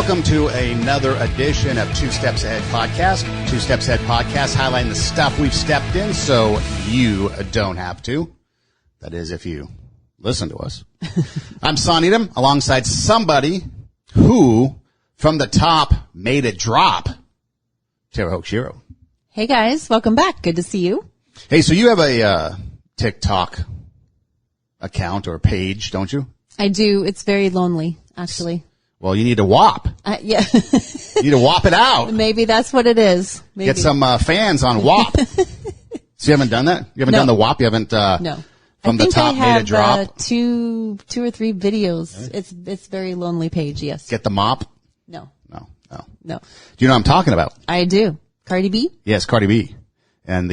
Welcome to another edition of Two Steps Ahead Podcast. Two Steps Ahead Podcast, highlighting the stuff we've stepped in so you don't have to. That is, if you listen to us. I'm Son Edom, alongside somebody who, from the top, made it drop. Tara Hochshiro. Hey guys, welcome back. Good to see you. Hey, so you have a TikTok account or page, don't you? I do. It's very lonely, actually. Well, you need to WAP. Yeah. You need to WAP it out. Maybe that's what it is. Maybe. Get some fans on WAP. So you haven't done that? You haven't done the WAP? You haven't, no. From the top made it drop? I think I have two or three videos. Okay. It's very lonely page, yes. Get the mop? No. No. No. Do you know what I'm talking about? I do. Cardi B? Yes, Cardi B. And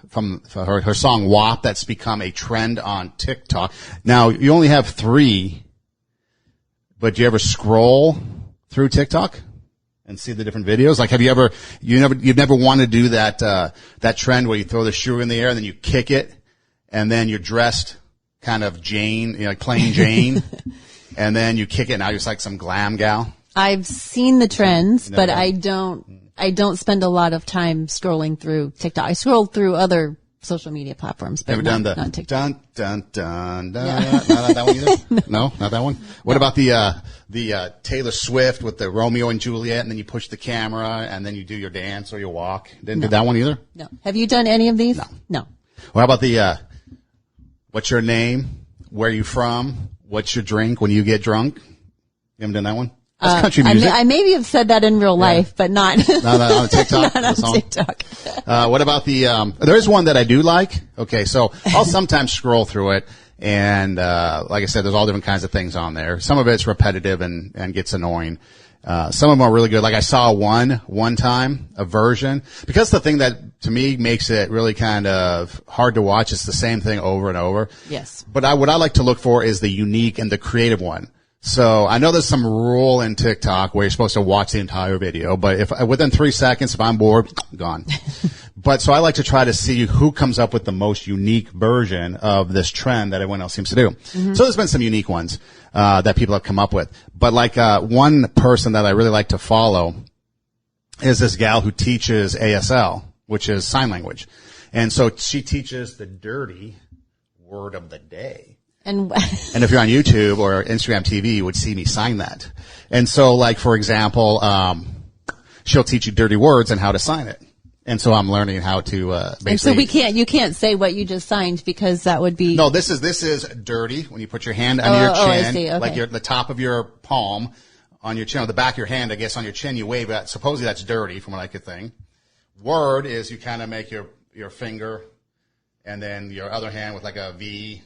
from her song WAP, that's become a trend on TikTok. Now, you only have 3, but do you ever scroll through TikTok and see the different videos? Like, you've never wanted to do that trend where you throw the shoe in the air and then you kick it and then you're dressed kind of Jane, like plain Jane, and then you kick it and now you're like some glam gal? I've seen the trends, but I don't spend a lot of time scrolling through TikTok. I scroll through other social media platforms, but not TikTok. Dun, dun, dun, dun. Yeah. Not that one either? No, not that one? What about the Taylor Swift with the Romeo and Juliet, and then you push the camera, and then you do your dance or you walk? Didn't do that one either? No. Have you done any of these? No. Well, how about the what's your name? Where are you from? What's your drink when you get drunk? You haven't done that one? That's country music. I maybe have said that in real life, but not on TikTok. Not on TikTok. What about there is one that I do like. Okay, so I'll sometimes scroll through it, and like I said, there's all different kinds of things on there. Some of it's repetitive and gets annoying. Some of them are really good. Like I saw one time, a version, because the thing that to me makes it really kind of hard to watch is the same thing over and over. Yes. But what I like to look for is the unique and the creative one. So I know there's some rule in TikTok where you're supposed to watch the entire video, but if within 3 seconds, if I'm bored, gone. But so I like to try to see who comes up with the most unique version of this trend that everyone else seems to do. Mm-hmm. So there's been some unique ones that people have come up with. But like one person that I really like to follow is this gal who teaches ASL, which is sign language. And so she teaches the dirty word of the day. And if you're on YouTube or Instagram TV, you would see me sign that. And so, like, for example, she'll teach you dirty words and how to sign it. And so I'm learning how to, basically. And so you can't say what you just signed because that would be. No, this is dirty when you put your hand under your chin. I see. Okay. Like the top of your palm on your chin, or the back of your hand, I guess, on your chin, you wave at. Supposedly that's dirty from what I could think. Word is you kind of make your finger and then your other hand with like a V.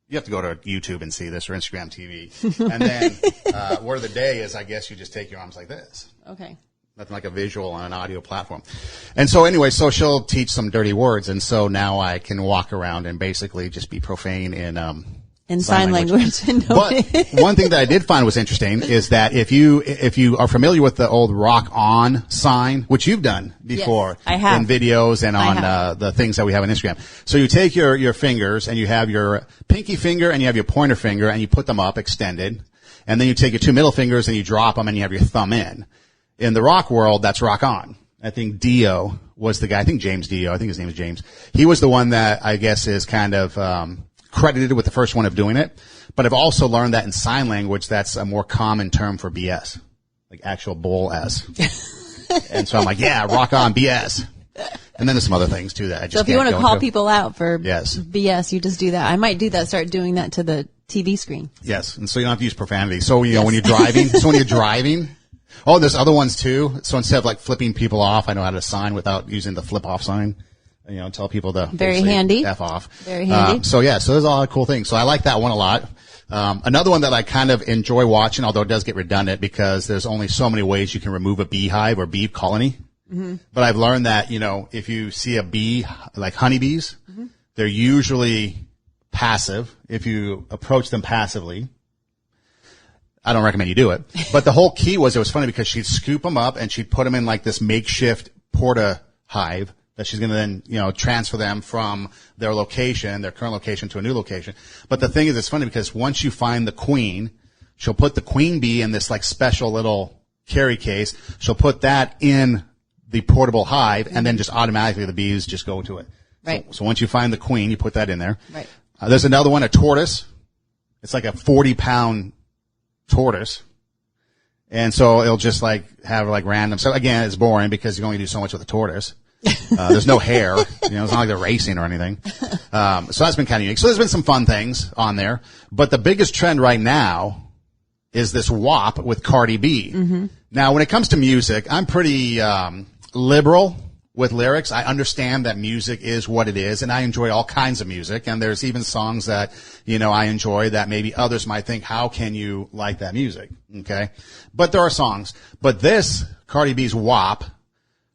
You have to go to YouTube and see this, or Instagram TV. And then word of the day is, I guess you just take your arms like this. Okay. Nothing like a visual on an audio platform. And so anyway, so she'll teach some dirty words. And so now I can walk around and basically just be profane in sign language. But one thing that I did find was interesting is that if you are familiar with the old rock on sign, which you've done before, yes, I have. in videos and on the things that we have on Instagram. So you take your fingers and you have your pinky finger and you have your pointer finger and you put them up extended. And then you take your 2 middle fingers and you drop them and you have your thumb in. In the rock world, that's rock on. I think Dio was the guy. I think James Dio. I think his name is James. He was the one that I guess is kind of credited with the first one of doing it. But I've also learned that in sign language, that's a more common term for BS, like actual bull S. And so I'm like, yeah, rock on BS. And then there's some other things too that I just. So if you want to call people out for yes. BS, you just do that. I might do that. Start doing that to the TV screen. Yes, and so you don't have to use profanity. So you know when you're driving. Oh, there's other ones too. So instead of like flipping people off, I know how to sign without using the flip off sign. You know, tell people to very handy. F off. Very handy. So there's a lot of cool things. So I like that one a lot. Another one that I kind of enjoy watching, although it does get redundant because there's only so many ways you can remove a beehive or bee colony. Mm-hmm. But I've learned that, you know, if you see a bee, like honeybees, mm-hmm. they're usually passive. If you approach them passively, I don't recommend you do it. But the whole key was, it was funny because she'd scoop them up and she'd put them in like this makeshift porta hive that she's going to then, you know, transfer them from their location, their current location, to a new location. But the thing is, it's funny because once you find the queen, She'll put the queen bee in this like special little carry case. She'll put that in the portable hive, and then just automatically the bees just go to it. Right. So once you find the queen, you put that in there. Right. There's another one, a tortoise. It's like a 40-pound tortoise. And so it'll just like have like random. So again, it's boring because you can only do so much with a tortoise. There's no hair. It's not like they're racing or anything. So that's been kind of unique. So there's been some fun things on there. But the biggest trend right now is this WAP with Cardi B. Mm-hmm. Now, when it comes to music, I'm pretty liberal with lyrics. I understand that music is what it is, and I enjoy all kinds of music. And there's even songs that, I enjoy that maybe others might think, how can you like that music? Okay. But there are songs. But this, Cardi B's WAP,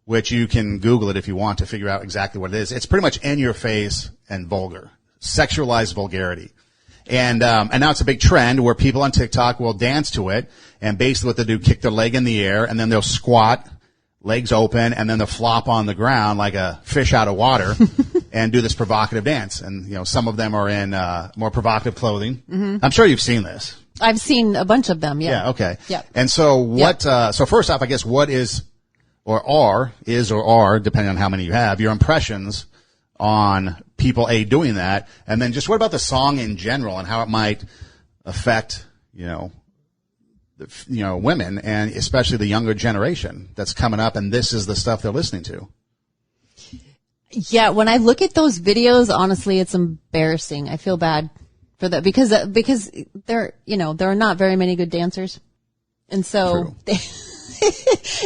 which you can Google it if you want to figure out exactly what it is. It's pretty much in your face and vulgar. Sexualized vulgarity. And now it's a big trend where people on TikTok will dance to it, and basically what they do, kick their leg in the air, and then they'll squat, legs open, and then they'll flop on the ground like a fish out of water and do this provocative dance. And, some of them are in more provocative clothing. Mm-hmm. I'm sure you've seen this. I've seen a bunch of them, yeah. Yeah, okay. Yeah. And so what, so first off, I guess what is or are, depending on how many you have, your impressions on people, doing that, and then just what about the song in general and how it might affect, women and especially the younger generation that's coming up, and this is the stuff they're listening to. Yeah, when I look at those videos, honestly, it's embarrassing. I feel bad for that because there are not very many good dancers, and so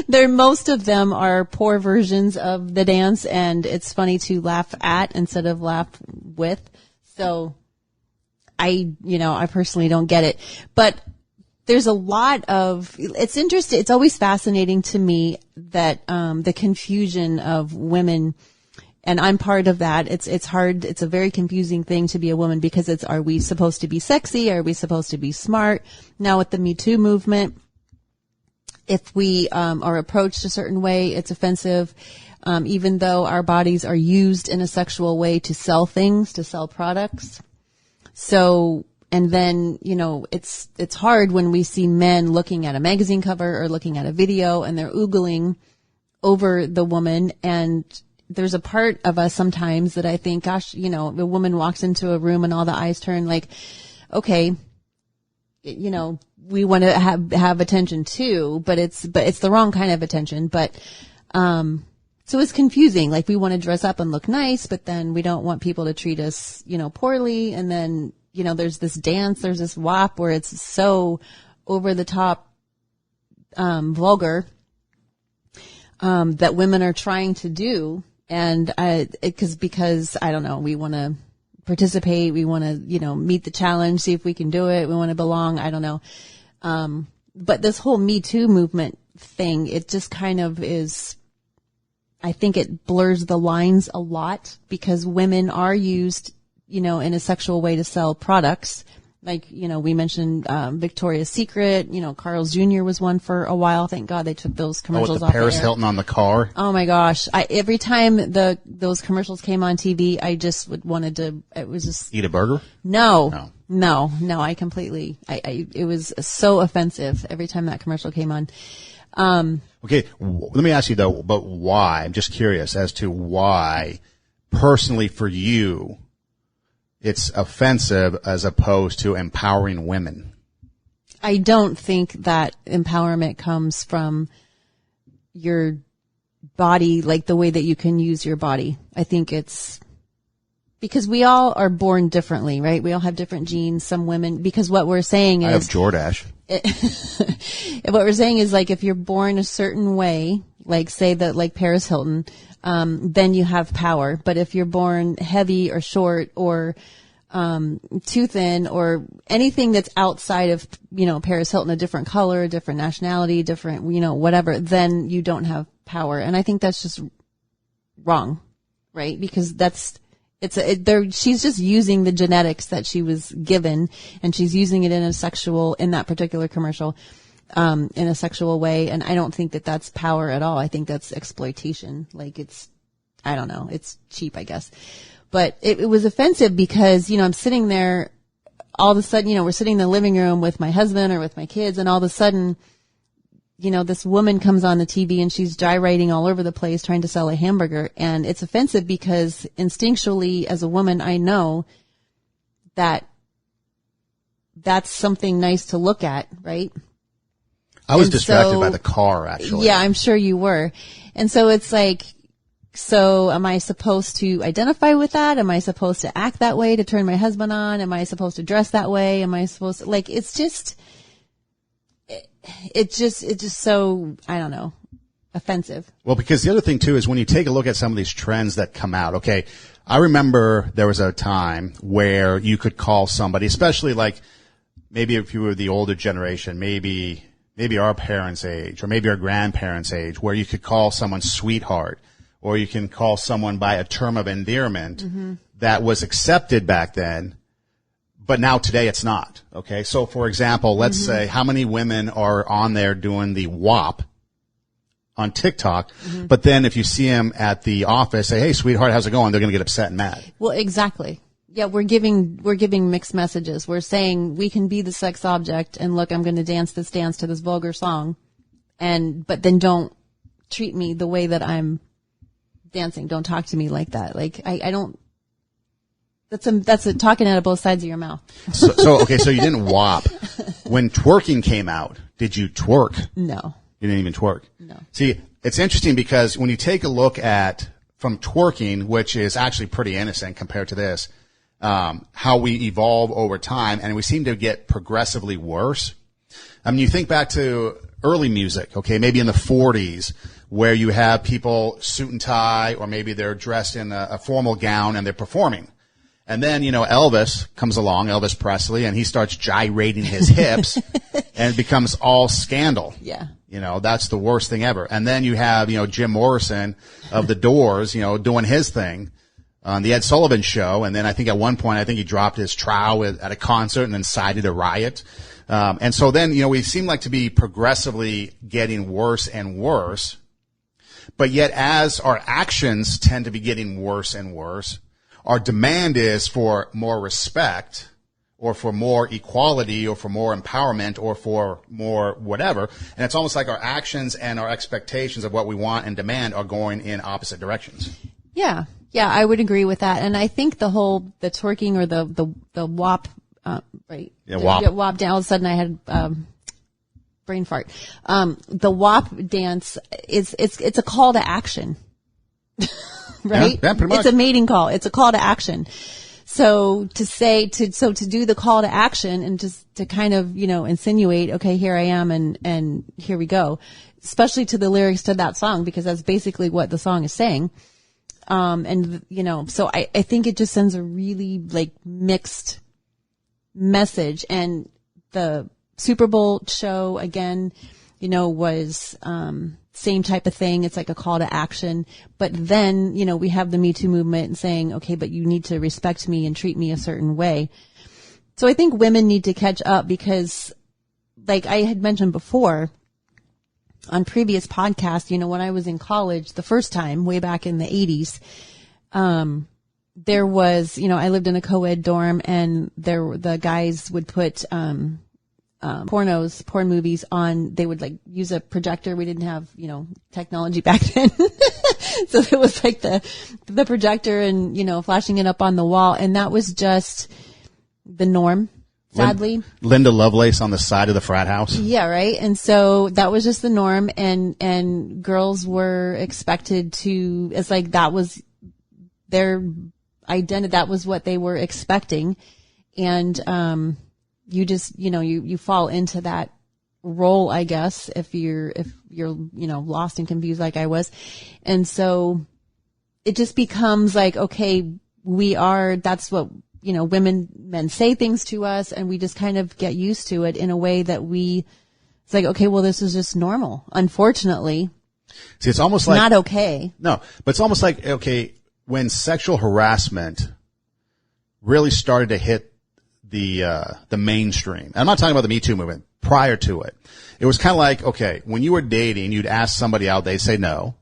most of them are poor versions of the dance, and it's funny to laugh at instead of laugh with. So I personally don't get it, but there's a lot of, it's interesting. It's always fascinating to me that, the confusion of women, and I'm part of that. It's hard. It's a very confusing thing to be a woman because are we supposed to be sexy? Are we supposed to be smart? Now with the Me Too movement, if we are approached a certain way, it's offensive, even though our bodies are used in a sexual way to sell things, to sell products. So, and then, it's hard when we see men looking at a magazine cover or looking at a video and they're oogling over the woman. And there's a part of us sometimes that I think, gosh, the woman walks into a room and all the eyes turn like, okay, we want to have attention too, but it's the wrong kind of attention. But, so it's confusing. Like we want to dress up and look nice, but then we don't want people to treat us, poorly. And then, there's this dance, there's this WAP where it's so over the top, vulgar, that women are trying to do. And, because I don't know, we want to participate. We want to, meet the challenge, see if we can do it. We want to belong. I don't know. But this whole Me Too movement thing, it just kind of is, I think it blurs the lines a lot because women are used, in a sexual way to sell products. Like, we mentioned, Victoria's Secret, Carl's Jr. was one for a while. Thank God they took those commercials off. Paris Hilton on the car. Oh my gosh. Every time those commercials came on TV, I just wanted to, it was just. Eat a burger? No, I completely, it was so offensive every time that commercial came on. Okay. Let me ask you though, but why? I'm just curious as to why personally for you, it's offensive as opposed to empowering women. I don't think that empowerment comes from your body, like the way that you can use your body. I think it's because we all are born differently, right? We all have different genes. Some women, because what we're saying is, I have Jordache. What we're saying is like if you're born a certain way, like say that like Paris Hilton, then you have power. But if you're born heavy or short or too thin or anything that's outside of, Paris Hilton, a different color, a different nationality, different, whatever, then you don't have power. And I think that's just wrong, right? Because she's just using the genetics that she was given and she's using it in that particular commercial, in a sexual way. And I don't think that that's power at all. I think that's exploitation. Like I don't know. It's cheap, I guess. But it was offensive because, I'm sitting there all of a sudden, we're sitting in the living room with my husband or with my kids, and all of a sudden, this woman comes on the TV and she's gyrating all over the place trying to sell a hamburger. And it's offensive because instinctually as a woman, I know that that's something nice to look at, right? I was distracted by the car, actually. Yeah, I'm sure you were. And so it's like, so am I supposed to identify with that? Am I supposed to act that way to turn my husband on? Am I supposed to dress that way? Am I supposed to, like, it's just so, I don't know, offensive. Well, because the other thing too is when you take a look at some of these trends that come out, okay, I remember there was a time where you could call somebody, especially like maybe if you were the older generation, maybe our parents' age or maybe our grandparents' age, where you could call someone sweetheart or you can call someone by a term of endearment that was accepted back then. But now today it's not. Okay. So for example, let's say how many women are on there doing the WAP on TikTok, but then if you see them at the office, say, hey, sweetheart, how's it going? They're going to get upset and mad. Well, exactly. Yeah. We're giving mixed messages. We're saying we can be the sex object and look, I'm going to dance this dance to this vulgar song. But then don't treat me the way that I'm dancing. Don't talk to me like that. Like I don't. That's a talking out of both sides of your mouth. Okay, so you didn't WAP. When twerking came out, did you twerk? No. You didn't even twerk? No. See, it's interesting because when you take a look at from twerking, which is actually pretty innocent compared to this, how we evolve over time, and we seem to get progressively worse. I mean, you think back to early music, okay, maybe in the 40s, where you have people suit and tie, or maybe they're dressed in a formal gown and they're performing. And then, Elvis comes along, Elvis Presley, and he starts gyrating his hips and it becomes all scandal. Yeah. That's the worst thing ever. And then you have, Jim Morrison of the Doors, doing his thing on the Ed Sullivan Show. And then I think at one point, he dropped his trowel at a concert and incited a riot. And so then, we seem like to be progressively getting worse and worse. But yet as our actions tend to be getting worse and worse, our demand is for more respect or for more equality or for more empowerment or for more whatever. And it's almost like our actions and our expectations of what we want and demand are going in opposite directions. Yeah. Yeah, I would agree with that. And I think the twerking or the WAP, right? Yeah, WAP. WAP down. All of a sudden I had, brain fart. The WAP dance it's a call to action. Right? Yeah, pretty much. It's a mating call. It's a call to action. So to do the call to action and just to kind of, insinuate, okay, here I am and here we go, especially to the lyrics to that song, because that's basically what the song is saying. So I think it just sends a really mixed message. And the Super Bowl show again, was, same type of thing. It's like a call to action. But then, we have the Me Too movement and saying, okay, but you need to respect me and treat me a certain way. So I think women need to catch up because, like I had mentioned before on previous podcasts, when I was in college the first time, way back in the 80s, there was, I lived in a co-ed dorm and the guys would put, porn movies on. They would use a projector. We didn't have, technology back then. So it was like the projector and, flashing it up on the wall. And that was just the norm, sadly. Linda Lovelace on the side of the frat house. Yeah, right. And so that was just the norm. And girls were expected to, it's like that was their identity. That was what they were expecting. And, you just, you fall into that role, I guess, if you're, lost and confused like I was. And so it just becomes like, okay, that's what, men say things to us and we just kind of get used to it in a way that it's like, okay, well, this is just normal. Unfortunately. See, it's almost like. Not okay. No, but it's almost like, okay, when sexual harassment really started to hit the mainstream. I'm not talking about the Me Too movement. Prior to it, it was kind of like, okay, when you were dating, you'd ask somebody out, they'd say no.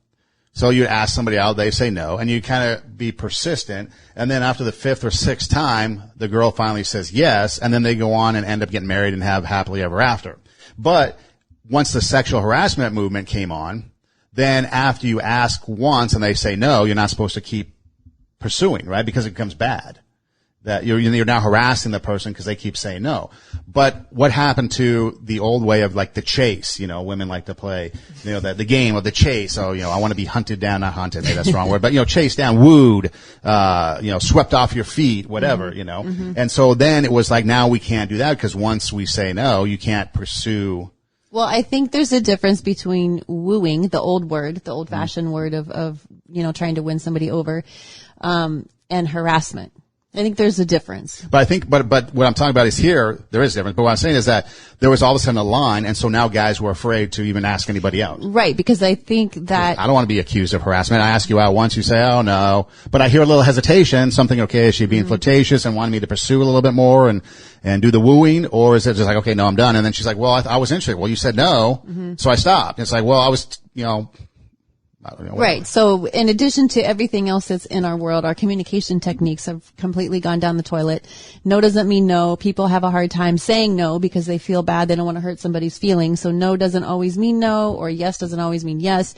So you ask somebody out, they say no, and you kind of be persistent. And then after the 5th or 6th time, the girl finally says yes, and then they go on and end up getting married and have happily ever after. But once the sexual harassment movement came on, then after you ask once and they say no, you're not supposed to keep pursuing, right? Because it becomes bad. That you're now harassing the person because they keep saying no. But what happened to the old way of like the chase? Women like to play, the game of the chase. Oh, I want to be hunted down, not hunted. Maybe that's the wrong word, but chased down, wooed, swept off your feet, whatever, And so then it was like, now we can't do that because once we say no, you can't pursue. Well, I think there's a difference between wooing, the old-fashioned word of trying to win somebody over, and harassment. I think there's a difference. But but what I'm talking about is here, there is a difference. But what I'm saying is that there was all of a sudden a line, and so now guys were afraid to even ask anybody out. Right, because I think that... I don't want to be accused of harassment. I ask you out once, you say, oh no. But I hear a little hesitation, something, okay, is she being flirtatious and wanting me to pursue a little bit more and do the wooing? Or is it just like, okay, no, I'm done. And then she's like, well, I was interested. Well, you said no, so I stopped. And it's like, well, I was, I don't know, right. So in addition to everything else that's in our world, our communication techniques have completely gone down the toilet. No doesn't mean no. People have a hard time saying no because they feel bad. They don't want to hurt somebody's feelings. So no doesn't always mean no, or yes doesn't always mean yes.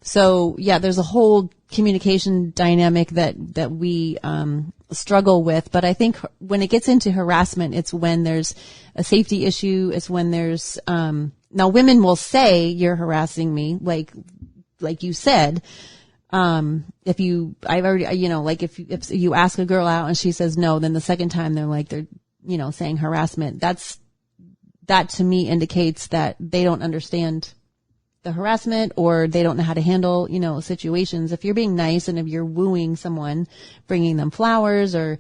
So yeah, there's a whole communication dynamic that we struggle with. But I think when it gets into harassment, it's when there's a safety issue. It's when there's now women will say you're harassing me, like you said, if you ask a girl out and she says no, then the second time they're saying harassment. That to me indicates that they don't understand the harassment, or they don't know how to handle, situations. If you're being nice and if you're wooing someone, bringing them flowers or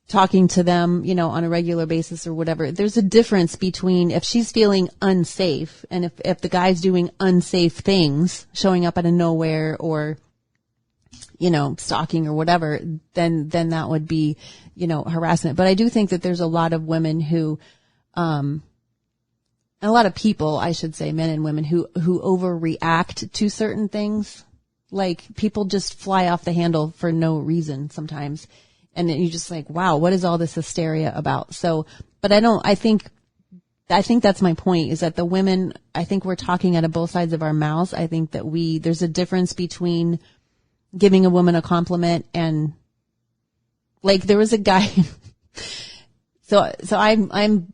talking to them, on a regular basis or whatever, there's a difference between if she's feeling unsafe and if the guy's doing unsafe things, showing up out of nowhere or, stalking or whatever, then that would be, harassment. But I do think that there's a lot of women who, and a lot of people, I should say, men and women who overreact to certain things. Like people just fly off the handle for no reason sometimes. And then you're just like, wow, what is all this hysteria about? So, but I think that's my point, is that the women, I think we're talking out of both sides of our mouths. I think that there's a difference between giving a woman a compliment and, like, there was a guy, so I'm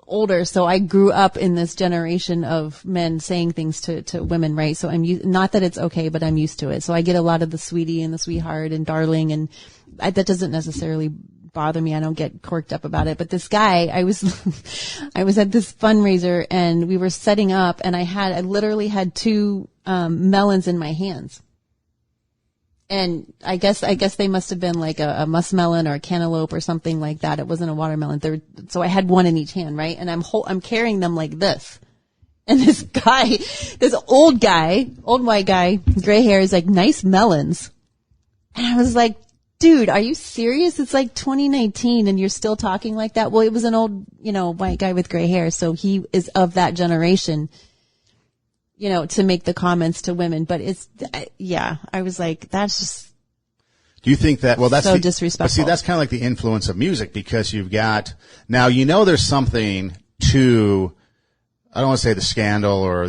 older, so I grew up in this generation of men saying things to women, right? So not that it's okay, but I'm used to it. So I get a lot of the sweetie and the sweetheart and darling, and that doesn't necessarily bother me. I don't get corked up about it. But this guy, I was at this fundraiser and we were setting up, and I literally had 2 melons in my hands. And I guess they must have been like a muskmelon or a cantaloupe or something like that. It wasn't a watermelon. So I had one in each hand, right? And I'm carrying them like this. And this guy, this old white guy, gray hair, is like, nice melons. And I was like, dude, are you serious? It's like 2019 and you're still talking like that? Well, it was an old, white guy with gray hair. So he is of that generation, to make the comments to women. But I was like, that's just. Do you think that, well, that's so disrespectful. But see, that's kind of like the influence of music, because you've got, now, there's something to, I don't want to say the scandal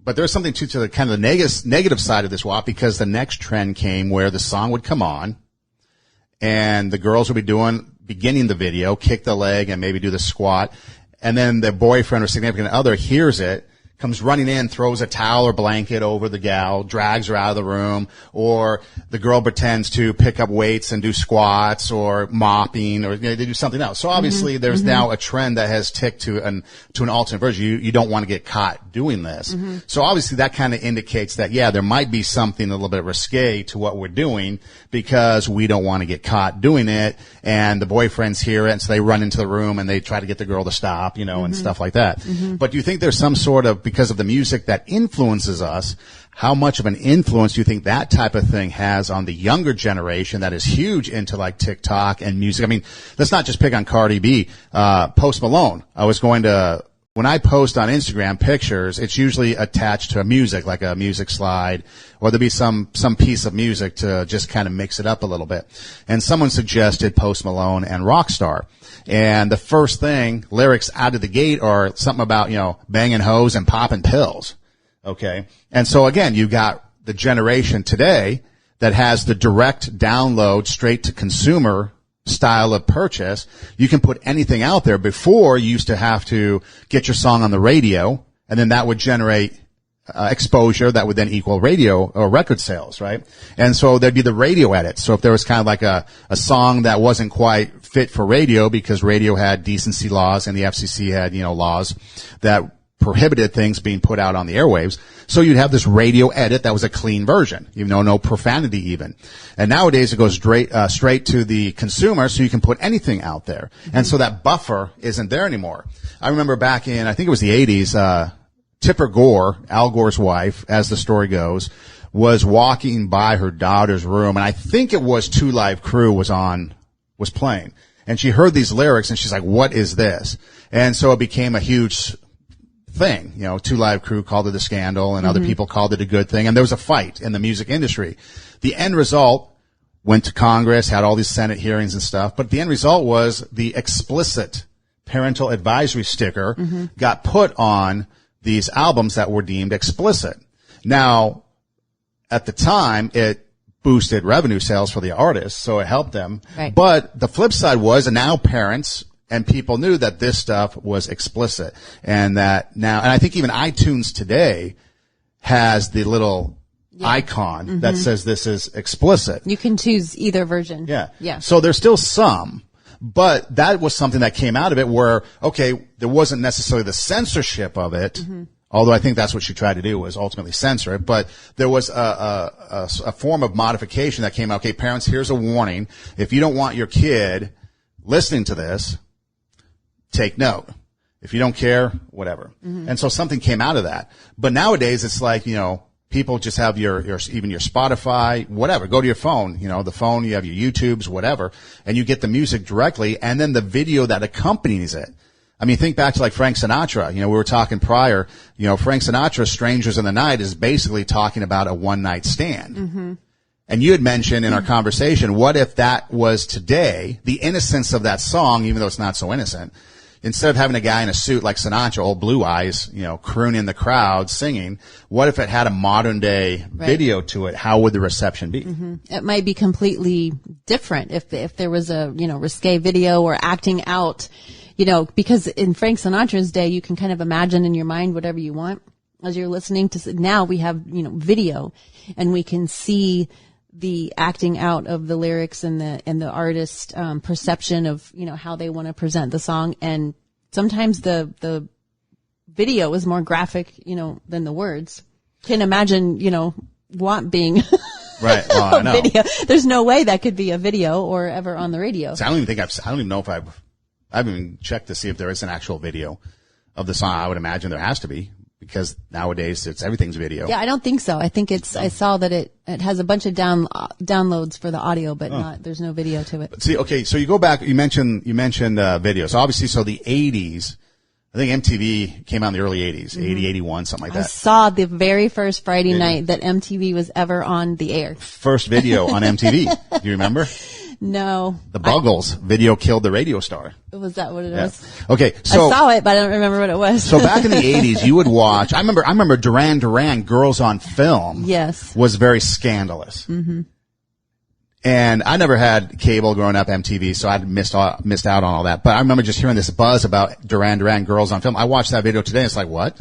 but there's something to the kind of the negative side of this WAP, because the next trend came where the song would come on and the girls would be beginning the video, kick the leg and maybe do the squat. And then their boyfriend or significant other hears it, comes running in, throws a towel or blanket over the gal, drags her out of the room, or the girl pretends to pick up weights and do squats or mopping, or they do something else. So obviously there's now a trend that has ticked to an alternate version. You don't want to get caught doing this. So obviously that kind of indicates that, there might be something a little bit risque to what we're doing, because we don't want to get caught doing it, and the boyfriends hear it, and so they run into the room and they try to get the girl to stop, and stuff like that. But do you think there's some sort of, because of the music that influences us, how much of an influence do you think that type of thing has on the younger generation that is huge into like TikTok and music? I mean, let's not just pick on Cardi B. Post Malone. I was going to when I post on Instagram pictures, it's usually attached to a music, like a music slide, or there'll be some piece of music to just kind of mix it up a little bit. And someone suggested Post Malone and Rockstar. And the first thing, lyrics out of the gate are something about, banging hoes and popping pills. Okay. And so again, you got the generation today that has the direct download straight to consumer style of purchase. You can put anything out there. Before, you used to have to get your song on the radio, and then that would generate exposure that would then equal radio or record sales, right? And so there'd be the radio edits. So if there was kind of like a song that wasn't quite fit for radio because radio had decency laws and the FCC had, laws that prohibited things being put out on the airwaves. So you'd have this radio edit that was a clean version, even though no profanity even. And nowadays it goes straight to the consumer, so you can put anything out there. And so that buffer isn't there anymore. I remember back in, I think it was the 80s, Tipper Gore, Al Gore's wife, as the story goes, was walking by her daughter's room, and I think it was 2 Live Crew was playing. And she heard these lyrics and she's like, what is this? And so it became a huge thing. 2 Live Crew called it a scandal and other people called it a good thing. And there was a fight in the music industry. The end result went to Congress, had all these Senate hearings and stuff. But the end result was the explicit parental advisory sticker got put on these albums that were deemed explicit. Now, at the time, it boosted revenue sales for the artists, so it helped them. Right. But the flip side was, and now parents and people knew that this stuff was explicit, and that now, and I think even iTunes today has the little icon that says this is explicit. You can choose either version. Yeah. So there's still some, but that was something that came out of it where, okay, there wasn't necessarily the censorship of it, although I think that's what she tried to do, was ultimately censor it, but there was a form of modification that came out. Okay, parents, here's a warning. If you don't want your kid listening to this, take note. If you don't care, whatever. And so something came out of that. But nowadays it's like, people just have your even your Spotify, whatever. Go to your phone, the phone, you have your YouTubes, whatever, and you get the music directly and then the video that accompanies it. I mean, think back to like Frank Sinatra. We were talking prior, Frank Sinatra's Strangers in the Night is basically talking about a one-night stand. And you had mentioned in our conversation, what if that was today, the innocence of that song, even though it's not so innocent, instead of having a guy in a suit like Sinatra, old blue eyes, crooning in the crowd, singing, what if it had a modern day video to it? How would the reception be? It might be completely different if there was a, risque video or acting out, because in Frank Sinatra's day, you can kind of imagine in your mind whatever you want as you're listening to. Now we have, video, and we can see the acting out of the lyrics and the artist perception of how they want to present the song, and sometimes the video is more graphic than the words. Can imagine WAP being right. Well, I know. Video. There's no way that could be a video or ever on the radio. So I don't even know if I haven't even checked to see if there is an actual video of the song. I would imagine there has to be, because nowadays everything's video. Yeah, I don't think so. I think I saw that it has a bunch of downloads for the audio, but there's no video to it. But see, okay, so you go back, you mentioned videos. Obviously, so the 80s, I think MTV came out in the early 80s, 80, 81, something like that. I saw the very first Friday night that MTV was ever on the air. First video on MTV. Do you remember? No. The Buggles video killed the radio star. Was that what it was? Okay, so I saw it, but I don't remember what it was. So back in the 80s, you would watch. I remember Duran Duran, Girls on Film. Yes. Was very scandalous. And I never had cable growing up, MTV, so I'd missed out on all that. But I remember just hearing this buzz about Duran Duran, Girls on Film. I watched that video today. And it's like, what?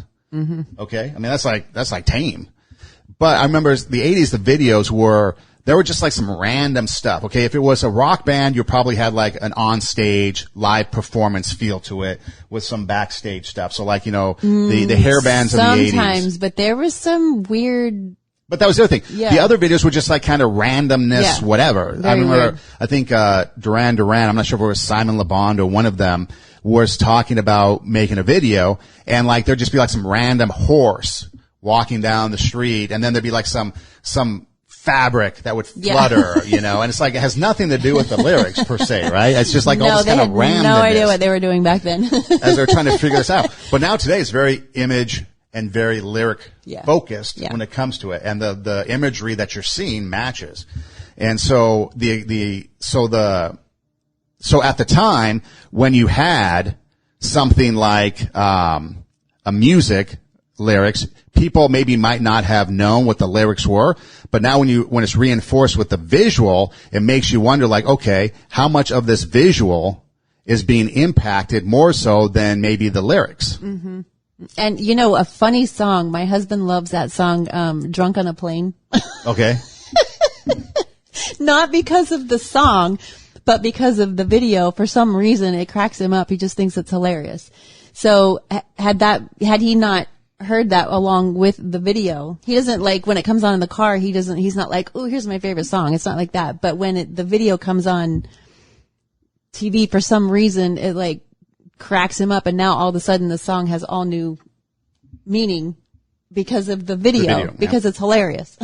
Okay, I mean that's like tame. But I remember the 80s, the videos there were just like some random stuff. Okay, if it was a rock band, you probably had like an on-stage live performance feel to it with some backstage stuff. So like, the hair bands of the 80s. Sometimes, but there was some weird. But that was the other thing. Yeah. The other videos were just like kind of randomness, whatever. I remember, weird. I think, Duran Duran, I'm not sure if it was Simon Le Bon or one of them, was talking about making a video, and like there'd just be like some random horse walking down the street, and then there'd be like some fabric that would flutter, you know, and it's like, it has nothing to do with the lyrics per se, right? It's just like all this kind of randomness. No idea what they were doing back then. As they're trying to figure this out. But now today it's very image and very lyric focused when it comes to it. And the imagery that you're seeing matches. And so so at the time when you had something like, a music lyrics, people maybe might not have known what the lyrics were, but now when it's reinforced with the visual, it makes you wonder like, okay, how much of this visual is being impacted more so than maybe the lyrics? Mm-hmm. And you know, a funny song, my husband loves that song, Drunk on a Plane. Okay. Not because of the song, but because of the video. For some reason, it cracks him up. He just thinks it's hilarious. So had he not heard that along with the video, he doesn't like when it comes on in the car, he's not like, oh, here's my favorite song. It's not like that. But when the video comes on TV, for some reason, it like cracks him up. And now all of a sudden the song has all new meaning because of the video because it's hilarious.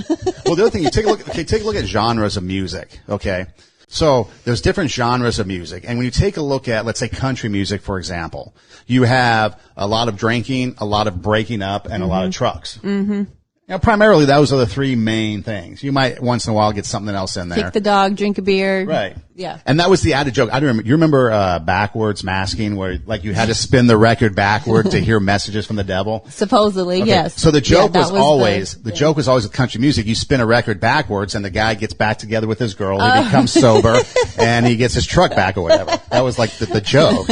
Well, the other thing, take a look at genres of music. Okay. So there's different genres of music. And when you take a look at, let's say, country music, for example, you have a lot of drinking, a lot of breaking up, and a lot of trucks. Mm-hmm. You know, primarily, those are the three main things. You might once in a while get something else in there. Kick the dog, drink a beer. Right. Yeah. And that was the added joke. You remember backwards masking where like you had to spin the record backward to hear messages from the devil? Supposedly, yes. So the joke was always with country music, you spin a record backwards and the guy gets back together with his girl, he becomes sober, and he gets his truck back or whatever. That was like the joke.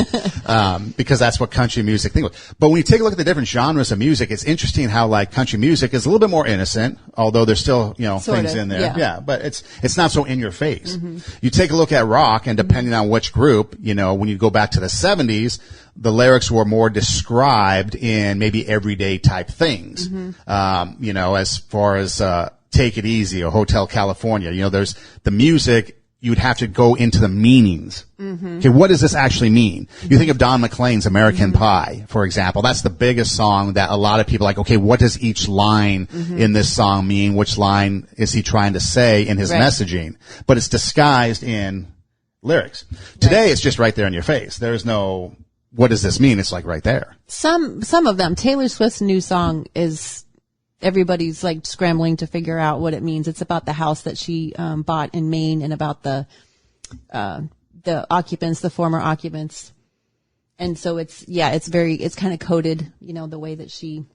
Because that's what country music thing was. But when you take a look at the different genres of music, it's interesting how like country music is a little bit more innocent, although there's still, you know, things in there. Yeah. But it's not so in your face. Mm-hmm. You take a look at rock, and depending on which group, you know, when you go back to the 70s, the lyrics were more described in maybe everyday type things. Mm-hmm. You know, as far as Take It Easy or Hotel California, you know, there's the music, you'd have to go into the meanings. Mm-hmm. Okay, what does this actually mean? You think of Don McLean's American Pie, for example. That's the biggest song that a lot of people are like, okay, what does each line in this song mean? Which line is he trying to say in his messaging? But it's disguised in lyrics. Today, it's just right there in your face. There's no, what does this mean? It's like right there. Some of them. Taylor Swift's new song is, everybody's like scrambling to figure out what it means. It's about the house that she bought in Maine and about the occupants, the former occupants. And so it's kind of coded, you know, the way that she.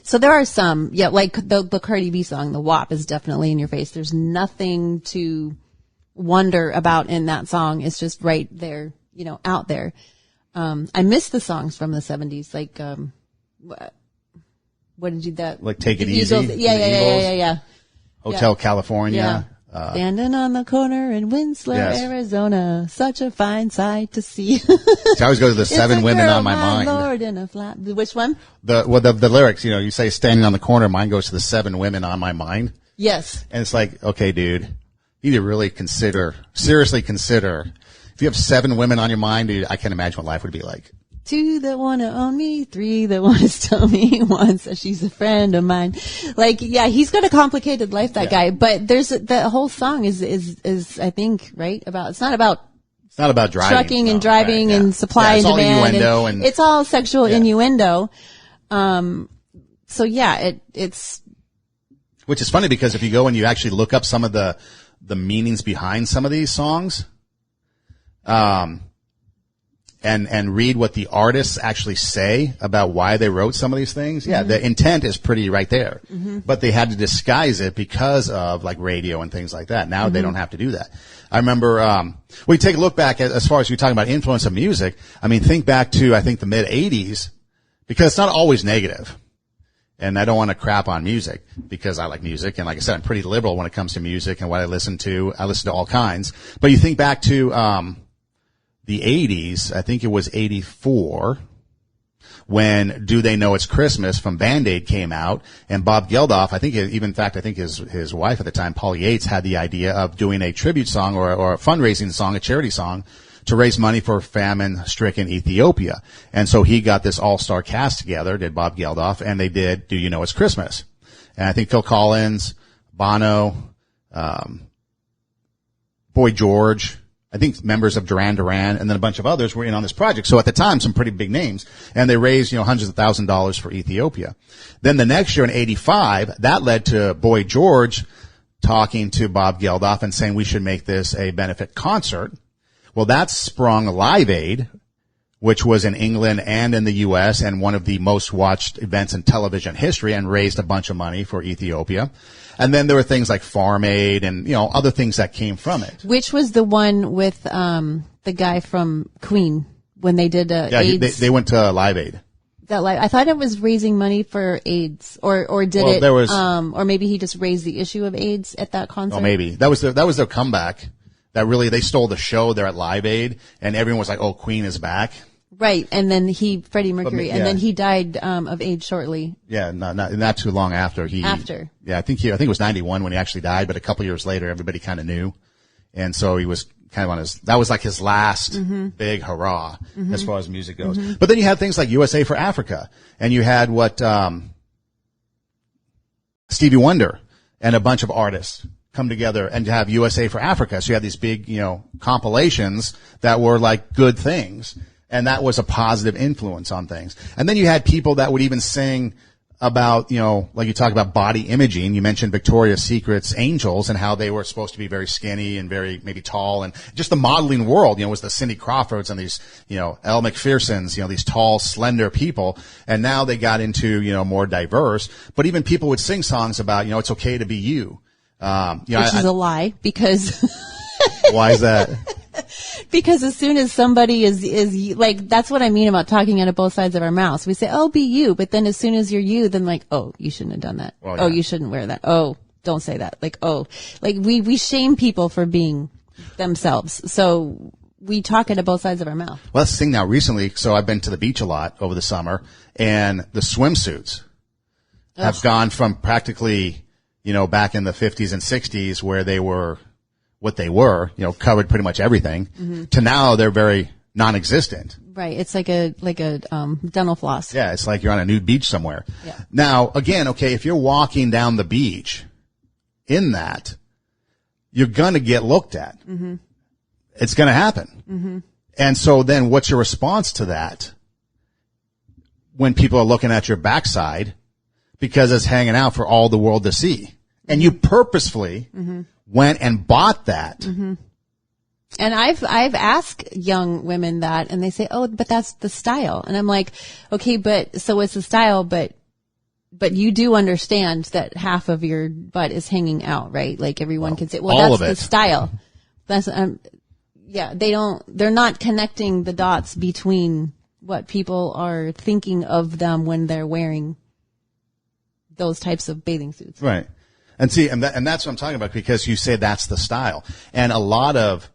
So there are some, like the Cardi B song, the WAP is definitely in your face. There's nothing to wonder about in that song. It's just right there, you know, out there. I miss the songs from the 70s, like, what did you that? Like Take It Easy? Yeah. Hotel California. Yeah. Standing on the corner in Winslow, Arizona. Such a fine sight to see. So I always go to the Seven Women on My Mind. Lord in a flat. Which one? The lyrics, you know, you say standing on the corner, mine goes to the 7 women on my mind. Yes. And it's like, okay, dude, you need to seriously consider, if you have 7 women on your mind, dude, I can't imagine what life would be like. 2 that want to own me, 3 that want to stone me, 1 says she's a friend of mine. Like, yeah, he's got a complicated life, that guy. But the whole song is I think, right? It's not about driving. Trucking and driving and supply and demand. Innuendo and it's all sexual innuendo. So yeah, it's. Which is funny because if you go and you actually look up some of the meanings behind some of these songs, and read what the artists actually say about why they wrote some of these things. Yeah, the intent is pretty right there. Mm-hmm. But they had to disguise it because of like radio and things like that. Now they don't have to do that. I remember, we take a look back as far as you're talking about influence of music. I mean, think back to, I think, the mid 80s, because it's not always negative. And I don't want to crap on music because I like music. And like I said, I'm pretty liberal when it comes to music and what I listen to. I listen to all kinds. But you think back to, the 80s, I think it was 84, when Do They Know It's Christmas from Band-Aid came out, and Bob Geldof, I think his wife at the time, Paul Yates, had the idea of doing a tribute song or a fundraising song, a charity song, to raise money for famine-stricken Ethiopia. And so he got this all-star cast together, did Bob Geldof, and they did Do You Know It's Christmas. And I think Phil Collins, Bono, Boy George, I think members of Duran Duran, and then a bunch of others were in on this project. So at the time, some pretty big names, and they raised, hundreds of thousands of dollars for Ethiopia. Then the next year in 85, that led to Boy George talking to Bob Geldof and saying we should make this a benefit concert. Well, that sprung Live Aid, which was in England and in the U.S. and one of the most watched events in television history, and raised a bunch of money for Ethiopia. And then there were things like Farm Aid and, other things that came from it. Which was the one with the guy from Queen when they did AIDS? They went to Live Aid. I thought it was raising money for AIDS, or did it? There was, or maybe he just raised the issue of AIDS at that concert. Oh, maybe that was their comeback. That really, they stole the show there at Live Aid, and everyone was like, "Oh, Queen is back." Right, and then Freddie Mercury, and then he died of AIDS shortly. Yeah, not too long after he. After. Yeah, I think it was 91 when he actually died, but a couple years later, everybody kind of knew, and so he was kind of on that was like his last big hurrah as far as music goes. But then you had things like USA for Africa, and you had Stevie Wonder and a bunch of artists come together and to have USA for Africa. So you had these big, compilations that were like good things. And that was a positive influence on things. And then you had people that would even sing about, like you talk about body imaging. You mentioned Victoria's Secret's Angels and how they were supposed to be very skinny and very maybe tall, and just the modeling world, was the Cindy Crawfords and these, Elle Macphersons, these tall, slender people. And now they got into, more diverse, but even people would sing songs about, it's okay to be you. Which is a lie, because. Why is that? Because as soon as somebody is like, that's what I mean about talking out of both sides of our mouths. We say, "Oh, be you," but then as soon as you're you, then like, "Oh, you shouldn't have done that." Well, yeah. "Oh, you shouldn't wear that." "Oh, don't say that." Like, "Oh," like we shame people for being themselves. So we talk out of both sides of our mouth. Well, that's the thing now. Recently, so I've been to the beach a lot over the summer, and the swimsuits have gone from practically, back in the 50s and 60s where they were what they were, covered pretty much everything, to now they're very non-existent. Right. It's like a dental floss. Yeah. It's like you're on a nude beach somewhere. Yeah. Now, again, okay, if you're walking down the beach in that, you're going to get looked at. It's going to happen. And so then what's your response to that when people are looking at your backside because it's hanging out for all the world to see? And you purposefully went and bought that. And I've asked young women that, and they say, "Oh, but that's the style." And I'm like, "Okay, but so it's the style, but you do understand that half of your butt is hanging out, right? Like everyone can say, well, that's the style." That's they're not connecting the dots between what people are thinking of them when they're wearing those types of bathing suits. Right. And see, and that's what I'm talking about, because you say that's the style. And a lot of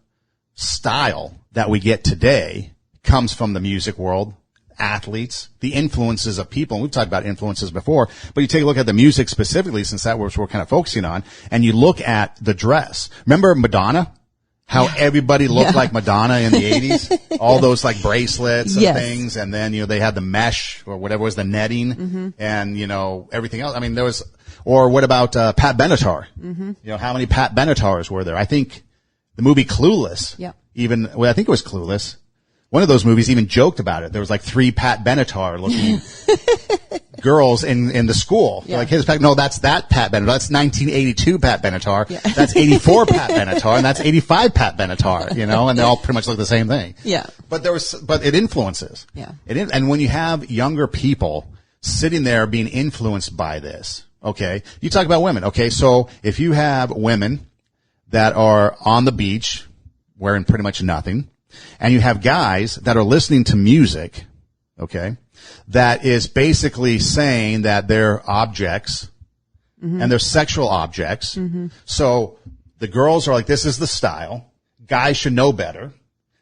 style that we get today comes from the music world, athletes, the influences of people. And we've talked about influences before, but you take a look at the music specifically, since that was what we're kind of focusing on, and you look at the dress. Remember Madonna? How everybody looked like Madonna in the 80s? All those like bracelets and things. And then, they had the mesh or whatever was the netting and, everything else. I mean, or what about, Pat Benatar? How many Pat Benatars were there? I think the movie Clueless. Yeah. I think it was Clueless. One of those movies even joked about it. There was like 3 Pat Benatar looking girls in the school. Yeah. Like, that's that Pat Benatar. That's 1982 Pat Benatar. Yeah. That's 84 Pat Benatar, and that's 85 Pat Benatar, and they all pretty much look the same thing. Yeah. But it influences. Yeah. And when you have younger people sitting there being influenced by this, okay, you talk about women. Okay. So if you have women that are on the beach wearing pretty much nothing, and you have guys that are listening to music, okay, that is basically saying that they're objects and they're sexual objects. So the girls are like, this is the style. Guys should know better.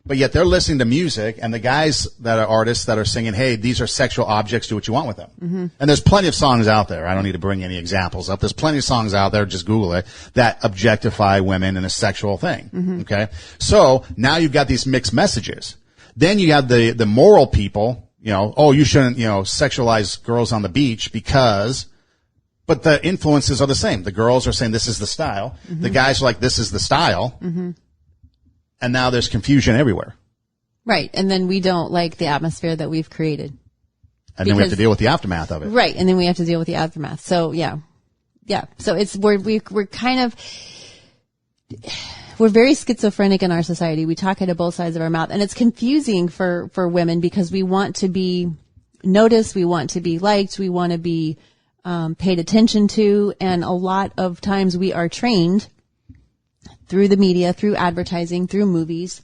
But yet they're listening to music, and the guys that are artists that are singing, hey, these are sexual objects, do what you want with them. And there's plenty of songs out there. I don't need to bring any examples up. There's plenty of songs out there, just Google it, that objectify women in a sexual thing. Okay? So now you've got these mixed messages. Then you have the moral people, you shouldn't, sexualize girls on the beach because But the influences are the same. The girls are saying this is the style. Mm-hmm. The guys are like, this is the style. Mm-hmm. And now there's confusion everywhere. Right. And then we don't like the atmosphere that we've created. And then we have to deal with the aftermath of it. Right. And then we have to deal with the aftermath. So yeah. Yeah. So we're kind of, we're very schizophrenic in our society. We talk out of both sides of our mouth, and it's confusing for women because we want to be noticed. We want to be liked. We want to be paid attention to, and a lot of times we are trained through the media, through advertising, through movies,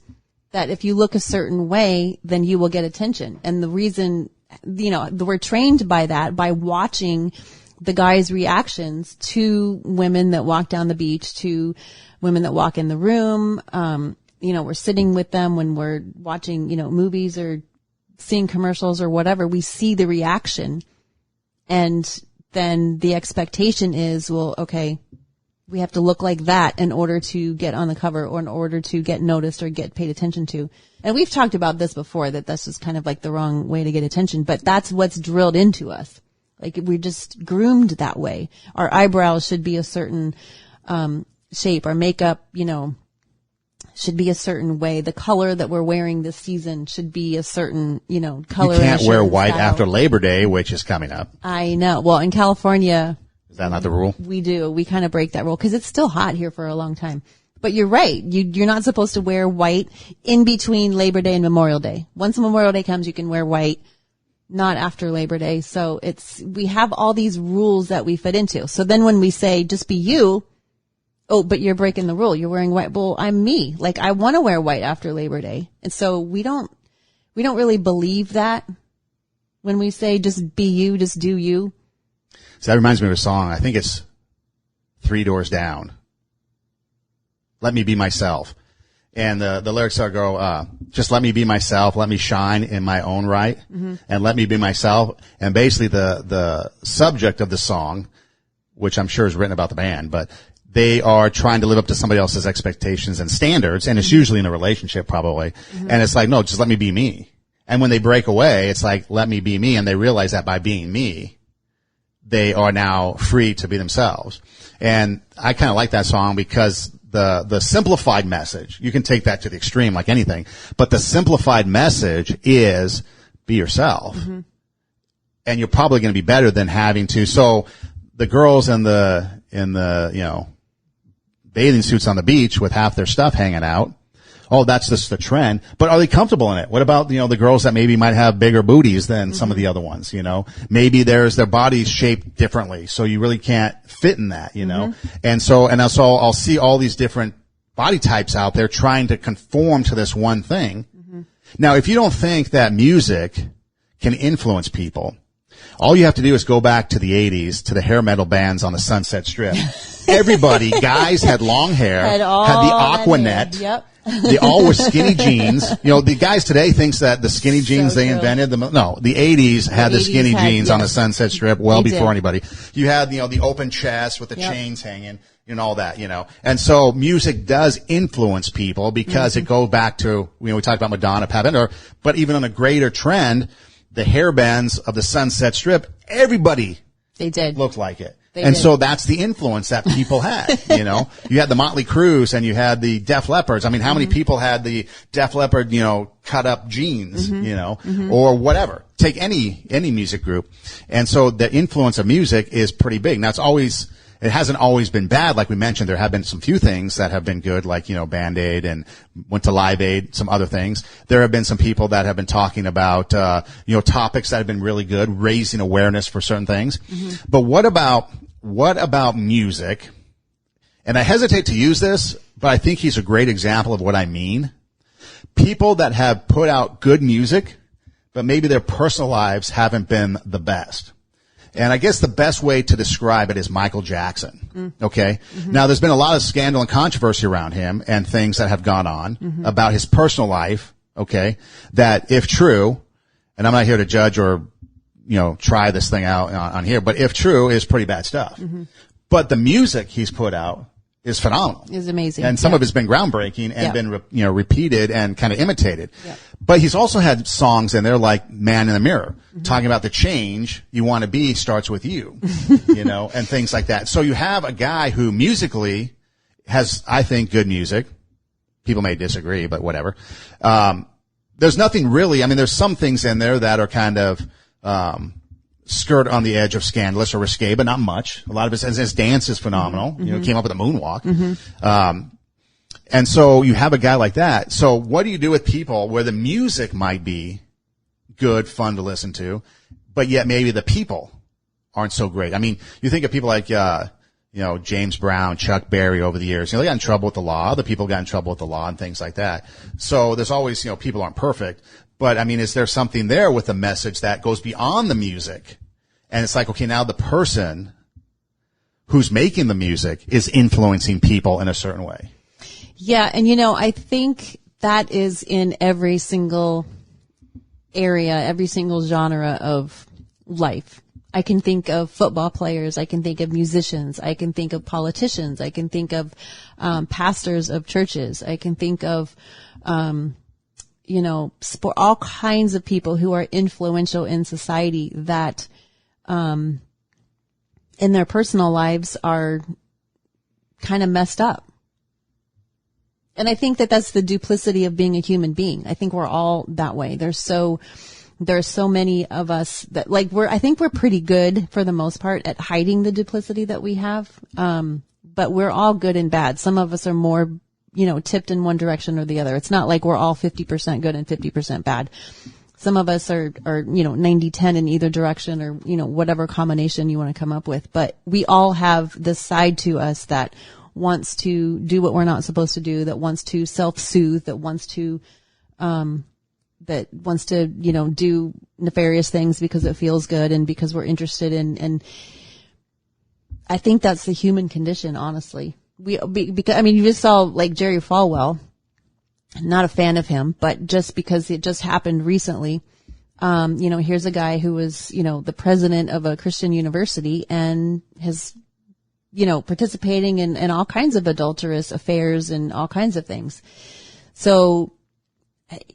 that if you look a certain way, then you will get attention. And the reason, we're trained by that, by watching the guys' reactions to women that walk down the beach, to women that walk in the room. We're sitting with them when we're watching, movies or seeing commercials or whatever. We see the reaction, and then the expectation is, well, okay, we have to look like that in order to get on the cover or in order to get noticed or get paid attention to. And we've talked about this before, that that's just kind of like the wrong way to get attention, but that's what's drilled into us. Like, we're just groomed that way. Our eyebrows should be a certain shape. Our makeup, should be a certain way. The color that we're wearing this season should be a certain, color. You can't wear white after Labor Day, which is coming up. I know. Well, in California, is that not the rule? We do. We kind of break that rule because it's still hot here for a long time. But you're right. You're not supposed to wear white in between Labor Day and Memorial Day. Once Memorial Day comes, you can wear white, not after Labor Day. So we have all these rules that we fit into. So then when we say just be you, oh, but you're breaking the rule. You're wearing white. Well, I'm me. Like, I want to wear white after Labor Day. And so we don't really believe that when we say just be you, just do you. So that reminds me of a song. I think it's 3 Doors Down. Let me be myself. And the lyrics go, just let me be myself. Let me shine in my own right. Mm-hmm. And let me be myself. And basically the subject of the song, which I'm sure is written about the band, but they are trying to live up to somebody else's expectations and standards, and it's usually in a relationship probably. Mm-hmm. And it's like, no, just let me be me. And when they break away, it's like, let me be me, and they realize that by being me, they are now free to be themselves. And I kind of like that song because the simplified message, you can take that to the extreme like anything, but the simplified message is be yourself. Mm-hmm. And you're probably going to be better than having to. So the girls in the bathing suits on the beach with half their stuff hanging out. Oh, that's just the trend. But are they comfortable in it? What about, the girls that maybe might have bigger booties than mm-hmm. some of the other ones, Maybe their bodies shaped differently, so you really can't fit in that, Mm-hmm. And so I'll see all these different body types out there trying to conform to this one thing. Mm-hmm. Now, if you don't think that music can influence people, all you have to do is go back to the 80s, to the hair metal bands on the Sunset Strip. Everybody, guys had long hair, had the Aquanet. Yep. They all were skinny jeans. The guys today thinks that the skinny jeans they invented them. No, the 80s had the skinny jeans on the Sunset Strip before anybody. You had, the open chest with the chains hanging and all that, And so music does influence people because it goes back to, we talked about Madonna, but even on a greater trend, the hair bands of the Sunset Strip, everybody looked like it. So that's the influence that people had, You had the Motley Crues and you had the Def Leppards. I mean, how many people had the Def Leppard, cut up jeans, mm-hmm. Or whatever. Take any music group. And so the influence of music is pretty big. Now it hasn't always been bad. Like we mentioned, there have been some few things that have been good, like, Band-Aid and went to Live Aid, some other things. There have been some people that have been talking about, topics that have been really good, raising awareness for certain things. Mm-hmm. But what about music? And I hesitate to use this, but I think he's a great example of what I mean. People that have put out good music, but maybe their personal lives haven't been the best. And I guess the best way to describe it is Michael Jackson. Okay. Mm-hmm. Now there's been a lot of scandal and controversy around him and things that have gone on mm-hmm. about his personal life. Okay. That if true, and I'm not here to judge or, try this thing out on here, but if true is pretty bad stuff. Mm-hmm. But the music he's put out is phenomenal. Is amazing. And some of it's been groundbreaking and been, repeated and kind of imitated. Yeah. But he's also had songs in there like Man in the Mirror, talking about the change you want to be starts with you, and things like that. So you have a guy who musically has, I think, good music. People may disagree, but whatever. There's nothing really, there's some things in there that are kind of, skirt on the edge of scandalous or risque, but not much. A lot of his dance is phenomenal. Came up with a moonwalk. And so you have a guy like that. So what do you do with people where the music might be good, fun to listen to, but yet maybe the people aren't so great? You think of people like, James Brown, Chuck Berry over the years. They got in trouble with the law. Other people got in trouble with the law and things like that. So there's always, people aren't perfect. But, is there something there with the message that goes beyond the music? And it's like, okay, now the person who's making the music is influencing people in a certain way. Yeah, and I think that is in every single area, every single genre of life. I can think of football players. I can think of musicians. I can think of politicians. I can think of pastors of churches. I can think of all kinds of people who are influential in society that, in their personal lives are kind of messed up. And I think that that's the duplicity of being a human being. I think we're all that way. There's so many of us that I think we're pretty good for the most part at hiding the duplicity that we have. But we're all good and bad. Some of us are more tipped in one direction or the other. It's not like we're all 50% good and 50% bad. Some of us are 90-10 in either direction or, whatever combination you want to come up with. But we all have this side to us that wants to do what we're not supposed to do, that wants to self-soothe, that wants to do nefarious things because it feels good and because we're interested in, and I think that's the human condition, honestly. Because you just saw like Jerry Falwell, not a fan of him, but just because it just happened recently, here's a guy who was, the president of a Christian university and has, participating in all kinds of adulterous affairs and all kinds of things. So,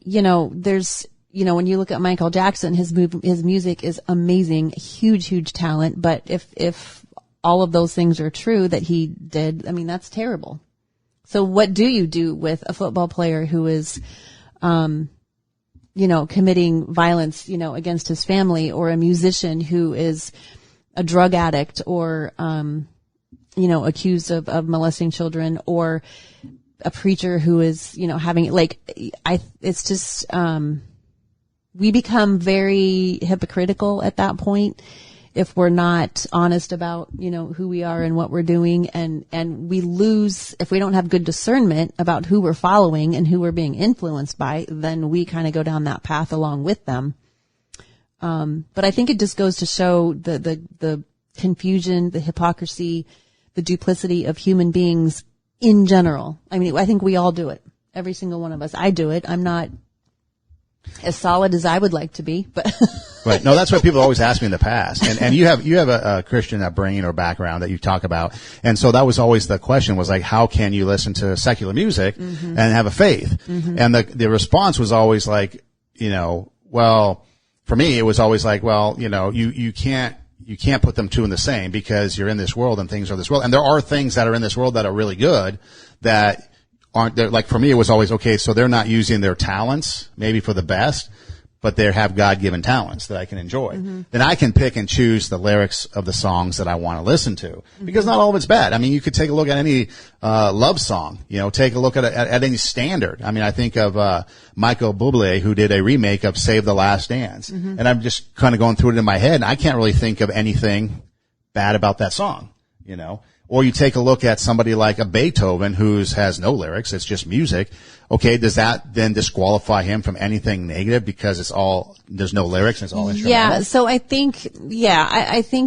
there's, when you look at Michael Jackson, his music is amazing, huge talent. But if all of those things are true that he did, that's terrible. So what do you do with a football player who is, committing violence, against his family, or a musician who is a drug addict or, accused of molesting children, or a preacher who is, it's just, we become very hypocritical at that point if we're not honest about, who we are and what we're doing. And we lose, if we don't have good discernment about who we're following and who we're being influenced by, then we kind of go down that path along with them. But I think it just goes to show the confusion, the hypocrisy, the duplicity of human beings in general. I think we all do it. Every single one of us. I do it. I'm not as solid as I would like to be, but. Right. No, that's what people always ask me in the past. And you have a Christian upbringing or background that you talk about. And so that was always the question, was like, how can you listen to secular music and have a faith? And the response was always like, well, for me, it was always like, well, you can't put them two in the same, because you're in this world and things are this world. And there are things that are in this world that are really good that aren't there. Like for me, it was always, okay, so they're not using their talents maybe for the best, but they have God-given talents that I can enjoy. Then I can pick and choose the lyrics of the songs that I want to listen to, because not all of it's bad. You could take a look at any love song, take a look at any standard. I think of Michael Bublé, who did a remake of Save the Last Dance. And I'm just kind of going through it in my head, and I can't really think of anything bad about that song, Or you take a look at somebody like a Beethoven, who has no lyrics, it's just music. Okay, does that then disqualify him from anything negative because there's no lyrics and it's all instrumental? Yeah, so I think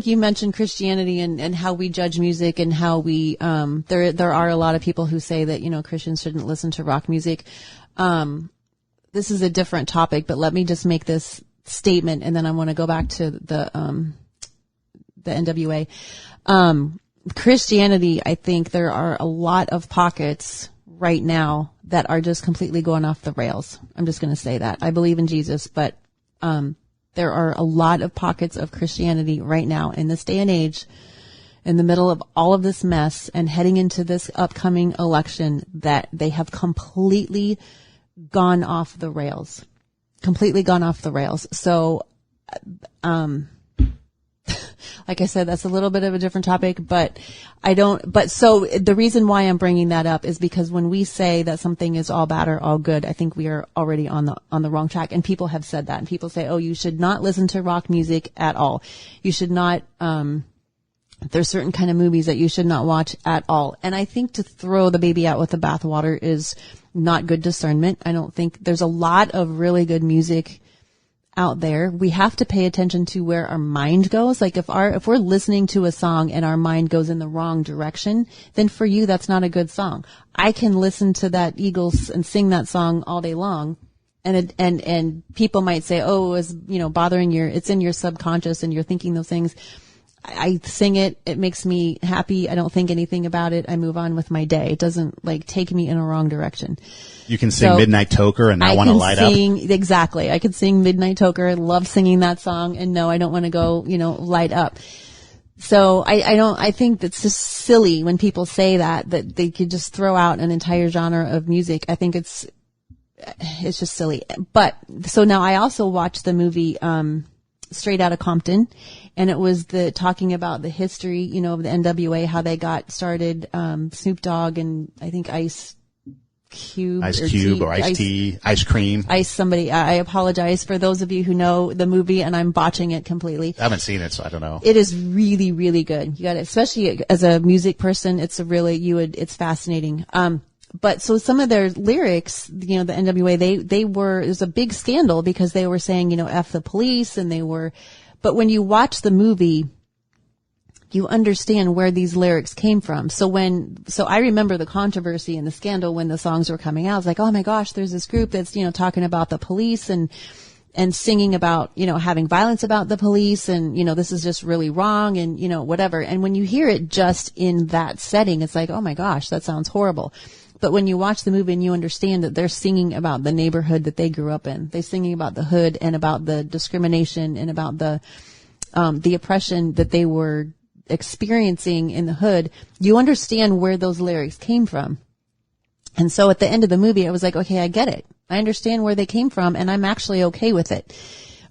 you mentioned Christianity and how we judge music and how we, there are a lot of people who say that, Christians shouldn't listen to rock music. This is a different topic, but let me just make this statement and then I want to go back to the NWA. Christianity, I think there are a lot of pockets right now that are just completely going off the rails. I'm just going to say that. I believe in Jesus, but there are a lot of pockets of Christianity right now in this day and age, in the middle of all of this mess and heading into this upcoming election, that they have completely gone off the rails. Completely gone off the rails. So, like I said, that's a little bit of a different topic, but so the reason why I'm bringing that up is because when we say that something is all bad or all good, I think we are already on the wrong track. And people have said that, and people say, oh, you should not listen to rock music at all. You should not, there's certain kind of movies that you should not watch at all. And I think to throw the baby out with the bathwater is not good discernment. I don't think there's a lot of really good music out there. We have to pay attention to where our mind goes. Like if we're listening to a song and our mind goes in the wrong direction, then for you, that's not a good song. I can listen to that Eagles and sing that song all day long. And people might say, oh, it's, bothering it's in your subconscious and you're thinking those things. I sing it. It makes me happy. I don't think anything about it. I move on with my day. It doesn't take me in a wrong direction. You can sing Midnight Toker and not want to light up. Exactly. I could sing Midnight Toker. I love singing that song. And no, I don't want to go, light up. So I think it's just silly when people say that they could just throw out an entire genre of music. I think it's just silly. But so now I also watched the movie, Straight Outta Compton, and it was talking about the history, of the NWA, how they got started, Snoop Dogg and I think Ice Cube or Ice T, Ice Cream. Somebody. I apologize for those of you who know the movie, and I'm botching it completely. I haven't seen it, so I don't know. It is really, really good. You got it, especially as a music person. It's fascinating. But so some of their lyrics, the NWA, it was a big scandal because they were saying, F the police, but when you watch the movie, you understand where these lyrics came from. So I remember the controversy and the scandal when the songs were coming out. I was like, oh my gosh, there's this group that's, talking about the police and singing about, having violence about the police and, this is just really wrong and, whatever. And when you hear it just in that setting, it's like, oh my gosh, that sounds horrible. But when you watch the movie and you understand that they're singing about the neighborhood that they grew up in, they're singing about the hood and about the discrimination and about the oppression that they were experiencing in the hood, you understand where those lyrics came from. And so at the end of the movie, I was like, okay, I get it. I understand where they came from, and I'm actually okay with it.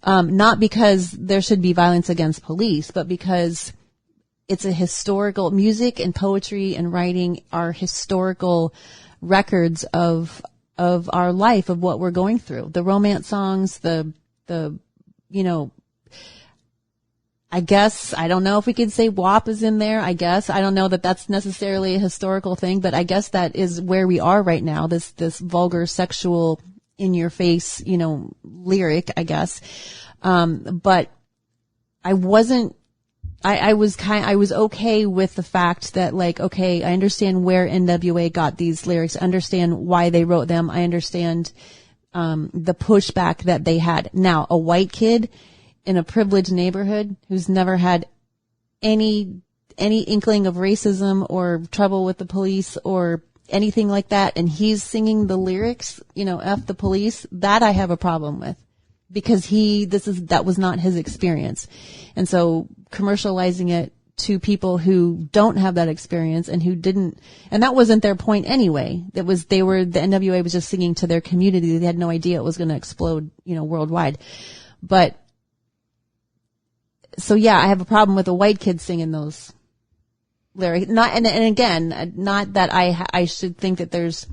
Not because there should be violence against police, but because it's a historical music and poetry and writing are historical records of our life, of what we're going through. The romance songs, I guess, I don't know if we could say WAP is in there. I don't know that that's necessarily a historical thing, but I guess that is where we are right now. This vulgar, sexual, in your face, lyric, I guess. But I wasn't, I was okay with the fact that okay, I understand where NWA got these lyrics, I understand why they wrote them. I understand, the pushback that they had. Now, a white kid in a privileged neighborhood who's never had any inkling of racism or trouble with the police or anything like that, and he's singing the lyrics, F the police, that I have a problem with. Because that was not his experience. And so commercializing it to people who don't have that experience and who didn't, and that wasn't their point anyway. The NWA was just singing to their community. They had no idea it was going to explode, worldwide. But, so yeah, I have a problem with a white kid singing those lyrics. And again, not that I should think that there's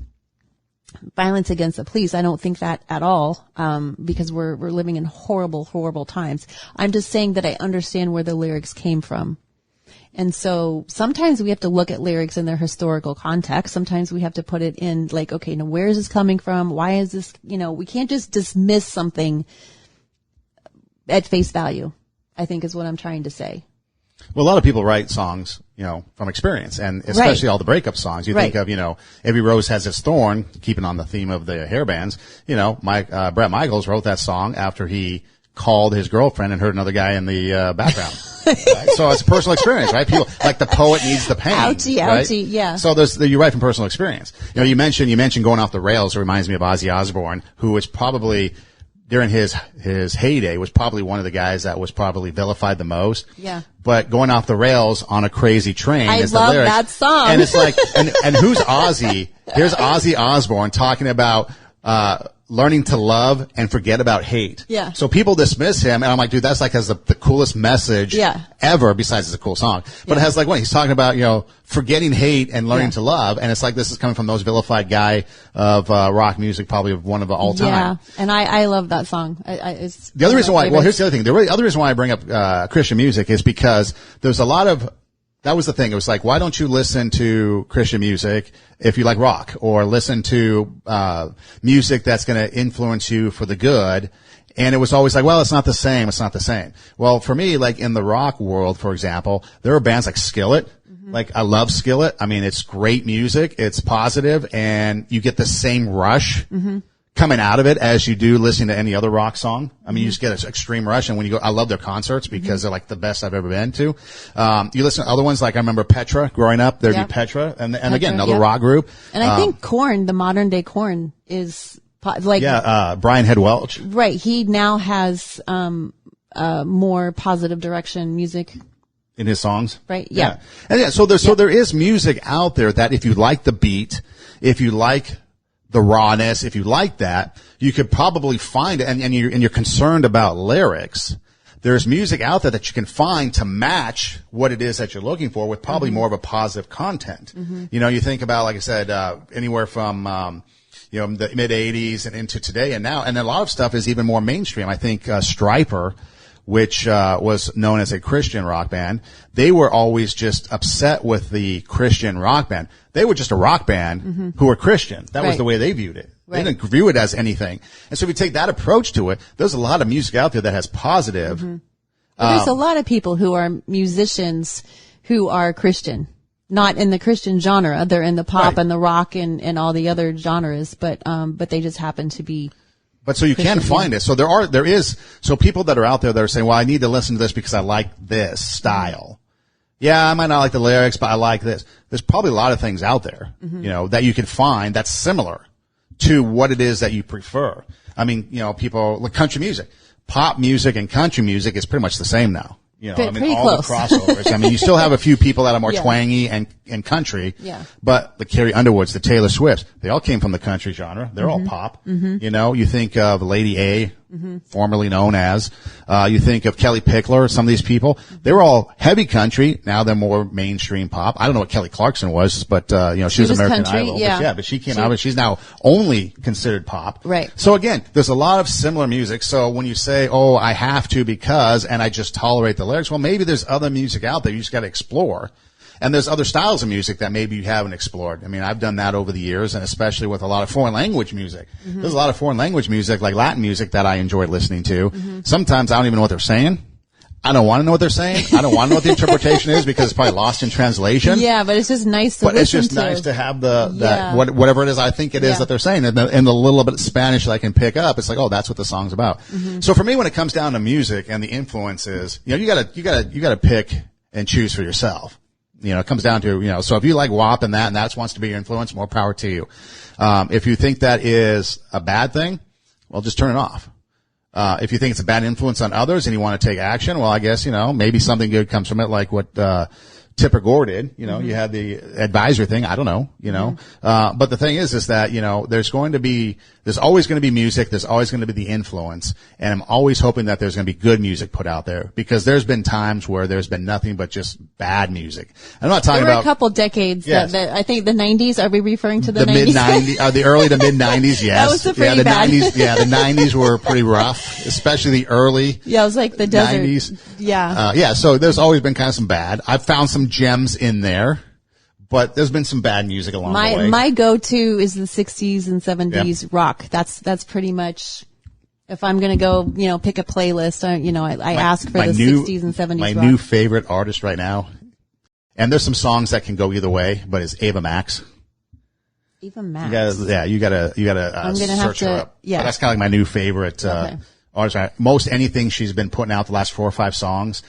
violence against the police. I don't think that at all, because we're living in horrible, horrible times. I'm just saying that I understand where the lyrics came from. And so sometimes we have to look at lyrics in their historical context. Sometimes we have to put it in okay, now where is this coming from? Why is this, we can't just dismiss something at face value, I think is what I'm trying to say. Well, a lot of people write songs, from experience, and especially all the breakup songs. You think of, Every Rose Has Its Thorn, keeping on the theme of the hair bands. Bret Michaels wrote that song after he called his girlfriend and heard another guy in the background. Right? So it's a personal experience, right? People like the poet needs the pain. Ouchie, right? ouchie, yeah. So you write from personal experience. You know, you mentioned going off the rails. It reminds me of Ozzy Osbourne, who was probably during his heyday was probably one of the guys that was probably vilified the most. Yeah. But going off the rails on a crazy train I is the love lyrics. that song. And it's like, and who's Ozzy? Here's Ozzy Osbourne talking about, learning to love and forget about hate. Yeah. So people dismiss him, and I'm like, dude, that's like has the coolest message ever, besides it's a cool song. But it has like what he's talking about, you know, forgetting hate and learning to love, and it's like this is coming from the most vilified guy of rock music, probably of one of all time. Yeah, and I love that song. It's the other reason why, well, here's the other thing. The other reason why I bring up Christian music is because there's a lot of, that was the thing. It was like, why don't you listen to Christian music if you like rock, or listen to music that's going to influence you for the good? And it was always like, well, it's not the same. It's not the same. Well, for me, like in the rock world, for example, there are bands like Skillet. Mm-hmm. Like I love Skillet. I mean, it's great music. It's positive, and you get the same rush. Mm-hmm. Coming out of it as you do listening to any other rock song. I mean, you just get an extreme rush. And when you go, I love their concerts because they're like the best I've ever been to. You listen to other ones, like I remember Petra growing up. There'd be Petra, and again, another rock group. And I think Korn, the modern day Korn, is like, Brian Head Welch. Right. He now has, more positive direction music In his songs. Right. Yeah. And so there is music out there that if you like the beat, if you like the rawness, if you like that, you could probably find it, and you're concerned about lyrics. There's music out there that you can find to match what it is that you're looking for with probably more of a positive content. Mm-hmm. You know, you think about, like I said, anywhere from, the mid 80s and into today and now, and a lot of stuff is even more mainstream. I think, Stryper, which was known as a Christian rock band, they were always just upset with the Christian rock band. They were just a rock band who were Christian. That was the way they viewed it. Right. They didn't view it as anything. And so if you take that approach to it, there's a lot of music out there that has positive. There's a lot of people who are musicians who are Christian. Not in the Christian genre. They're in the pop and the rock and all the other genres, but they just happen to be. But so you can find it. So there is people that are out there that are saying, well, I need to listen to this because I like this style. Yeah, I might not like the lyrics, but I like this. There's probably a lot of things out there, that you can find that's similar to what it is that you prefer. I mean, people like country music, pop music and country music is pretty much the same now. Pretty all close. the crossovers. I mean, you still have a few people that are more twangy and country. Yeah. But the Carrie Underwoods, the Taylor Swifts, they all came from the country genre. They're all pop. You think of Lady A, formerly known as, you think of Kelly Pickler, some of these people. They were all heavy country. Now they're more mainstream pop. I don't know what Kelly Clarkson was, but, she was American country, Idol. yeah. But she came out, but she's now only considered pop. Right. So again, there's a lot of similar music. So when you say, oh, I have to because, and I just tolerate the lyrics, well, maybe there's other music out there you just got to explore. And there's other styles of music that maybe you haven't explored. I mean, I've done that over the years, and especially with a lot of foreign language music. There's a lot of foreign language music, like Latin music, that I enjoy listening to. Sometimes I don't even know what they're saying. I don't want to know what they're saying. I don't want to know what the interpretation is because it's probably lost in translation. Yeah, but it's just nice to listen to. But it's just nice to have whatever it is I think it is that they're saying. And the little bit of Spanish that I can pick up, it's like, oh, that's what the song's about. So for me, when it comes down to music and the influences, you gotta pick and choose for yourself. It comes down to, so if you like WAP and that wants to be your influence, more power to you. If you think that is a bad thing, well, just turn it off. If you think it's a bad influence on others and you want to take action, well, I guess, maybe something good comes from it, like what, Tipper Gore did. You had the advisor thing. I don't know, but the thing is that, there's always going to be music. There's always going to be the influence. And I'm always hoping that there's going to be good music put out there, because there's been times where there's been nothing but just bad music. I'm not talking about. There were a couple decades that I think the 90s. Are we referring to the 90s? mid-90s, the early to mid-90s, yes. That was pretty bad. 90s, the 90s were pretty rough, especially the early. Yeah, it was like the desert. 90s. Yeah. So there's always been kind of some bad. I've found some gems in there, but there's been some bad music along the way. My go-to is the 60s and 70s rock. That's pretty much, if I'm going to go, pick a playlist, I ask for the 60s and 70s rock. My new favorite artist right now, and there's some songs that can go either way, but it's Ava Max. Ava Max. You gotta I'm gonna search her up. Yeah. But that's kind of like my new favorite, most anything she's been putting out the last 4 or 5 songs,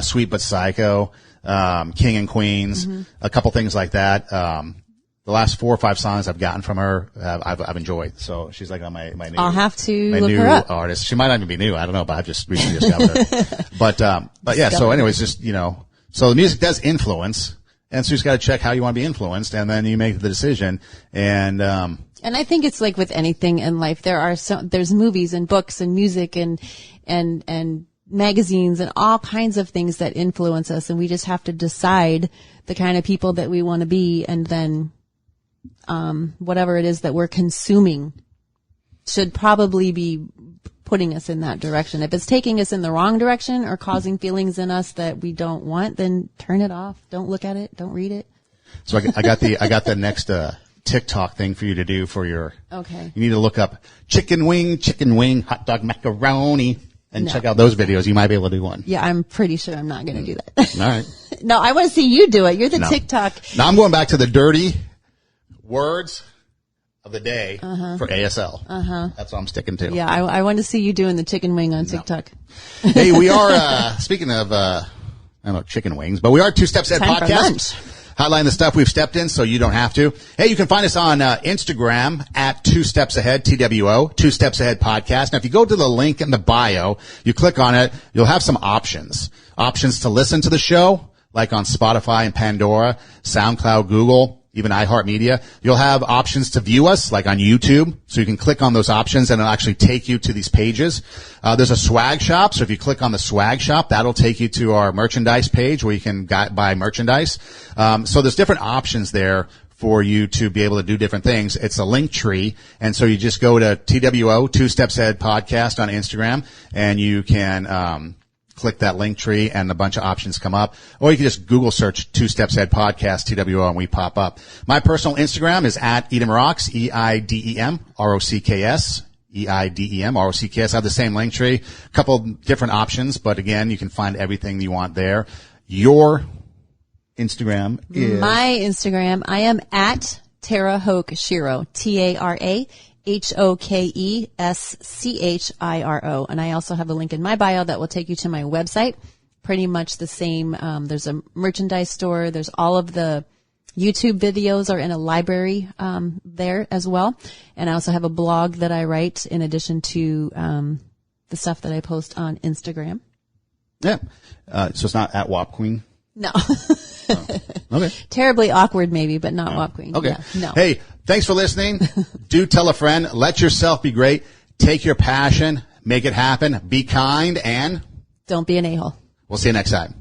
Sweet But Psycho, King and Queens, a couple things like that. The last 4 or 5 songs I've gotten from her, I've enjoyed. So she's like on my new, I'll have to my look new her up. artist. She might not even be new. I don't know, but I've just recently discovered her. But yeah, so anyways, just, so the music does influence. And so you just got to check how you want to be influenced, and then you make the decision. And I think it's like with anything in life. There's movies and books and music and magazines and all kinds of things that influence us, and we just have to decide the kind of people that we want to be, and then whatever it is that we're consuming should probably be putting us in that direction. If it's taking us in the wrong direction or causing feelings in us that we don't want, then turn it off. Don't look at it. Don't read it. So I got the next TikTok thing for you to do for your. Okay. You need to look up chicken wing, hot dog macaroni, and check out those videos. You might be able to do one. Yeah, I'm pretty sure I'm not going to do that. All right. No, I want to see you do it. You're the TikTok. Now I'm going back to the dirty words of the day for ASL. That's what I'm sticking to. Yeah, I want to see you doing the chicken wing on TikTok. Hey, we are, speaking of, I don't know, chicken wings, but we are 2 Steps Ahead Time for podcast. lunch. Highlighting the stuff we've stepped in so you don't have to. Hey, you can find us on Instagram at 2 Steps Ahead, TWO, 2 Steps Ahead podcast. Now, if you go to the link in the bio, you click on it, you'll have some options. Options to listen to the show, like on Spotify and Pandora, SoundCloud, Google, even iHeartMedia. You'll have options to view us, like on YouTube. So you can click on those options and it'll actually take you to these pages. There's a swag shop. So if you click on the swag shop, that'll take you to our merchandise page where you can buy merchandise. So there's different options there for you to be able to do different things. It's a link tree. And so you just go to TWO, 2 Steps Ahead podcast on Instagram, and you can, click that link tree and a bunch of options come up. Or you can just Google search 2 Steps Ahead podcast, TWO, and we pop up. My personal Instagram is at Edem Rocks, EIDEM, ROCKS, EIDEM, ROCKS. I have the same link tree. A couple different options, but again, you can find everything you want there. Your Instagram is? My Instagram, I am at Tara Hoke Shiro, TaraHokeschiro. And I also have a link in my bio that will take you to my website. Pretty much the same. There's a merchandise store. There's all of the YouTube videos are in a library there as well. And I also have a blog that I write in addition to the stuff that I post on Instagram. Yeah. So it's not at WAP Queen? No. Oh, okay. Terribly awkward maybe, but not WAP Queen. Okay. Yeah, no. Hey, thanks for listening. Do tell a friend. Let yourself be great. Take your passion. Make it happen. Be kind and don't be an a-hole. We'll see you next time.